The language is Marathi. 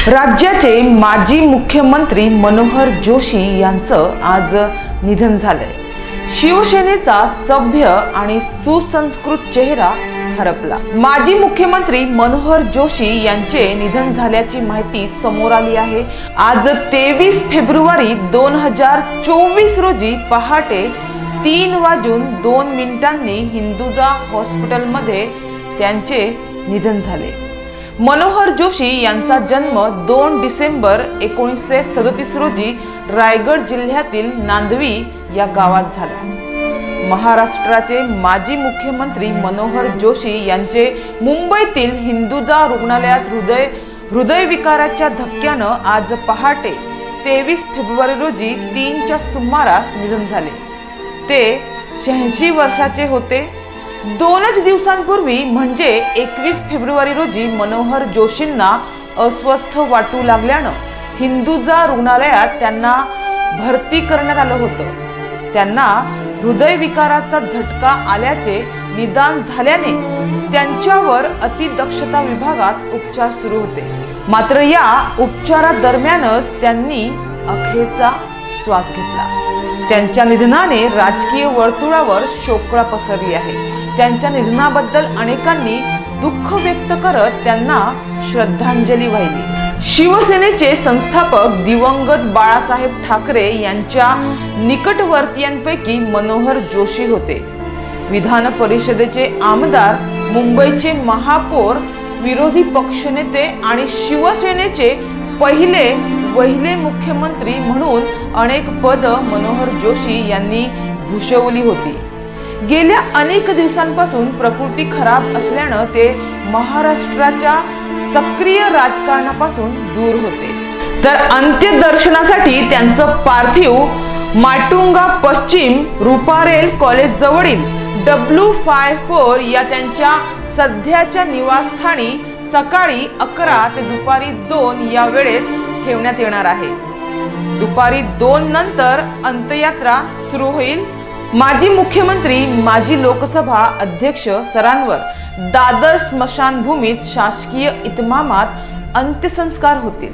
राज्याचे माजी मुख्यमंत्री मनोहर जोशी यांचं आज निधन झालंय। शिवसेनेचा सभ्य आणि सुसंस्कृत चेहरा हरपला। माजी मुख्यमंत्री मनोहर जोशी यांचे निधन झाल्याची माहिती समोर आली आहे। आज 23 फेब्रुवारी 2024 रोजी पहाटे 3:02 हिंदुजा हॉस्पिटलमध्ये त्यांचे निधन झाले। मनोहर जोशी यांचा जन्म 2 डिसेंबर 1937 रोजी रायगड जिल्ह्यातील नांदवी या गावात झाला। महाराष्ट्राचे माजी मुख्यमंत्री मनोहर जोशी यांचे मुंबईतील हिंदुजा रुग्णालयात हृदयविकाराच्या धक्क्यानं आज पहाटे 23 फेब्रुवारी रोजी 3च्या सुमारास निधन झाले। ते 86 वर्षाचे होते। 2च दिवसांपूर्वी म्हणजे 21 फेब्रुवारी रोजी मनोहर जोशींना अस्वस्थ वाटू लागल्यानं हिंदुजा रुग्णालयात त्यांना भरती करण्यात आलं होतं। त्यांना हृदयविकाराचा झटका आल्याचे निदान झाल्याने त्यांच्यावर अतिदक्षता विभागात उपचार सुरू होते। मात्र या उपचारादरम्यानच त्यांनी अखेरचा श्वास घेतला। त्यांच्या निधनाने राजकीय वर्तुळावर शोककळा पसरली आहे। त्यांच्या निधनाबद्दल अनेकांनी दुःख व्यक्त करत त्यांना श्रद्धांजली वाहिली। शिवसेनेचे संस्थापक दिवंगत बाळासाहेब ठाकरे यांच्या निकटवर्तीयांपैकी मनोहर जोशी होते। विधान परिषदेचे आमदार, मुंबईचे महापौर, विरोधी पक्षनेते आणि शिवसेनेचे वहिले मुख्यमंत्री म्हणून अनेक पद मनोहर जोशी यांनी भूषवली होती। गेल्या अनेक दिवसांपासून प्रकृती खराब असल्यानं ते महाराष्ट्राच्या सक्रिय राजकारणापासून दूर होते। तर अंत्यदर्शनासाठी त्यांचं पार्थिव माटुंगा पश्चिम रुपारेल कॉलेज जवळील W54 या त्यांच्या सध्याच्या निवासस्थानी सकाळी 11 ते दुपारी 2 या वेळेत ठेवण्यात येणार आहे। दुपारी 2 नंतर अंत्ययात्रा सुरू होईल। माजी मुख्यमंत्री, माजी लोकसभा अध्यक्ष सरांवर दादर स्मशानभूमीत शासकीय इतमामात अंत्यसंस्कार होतील।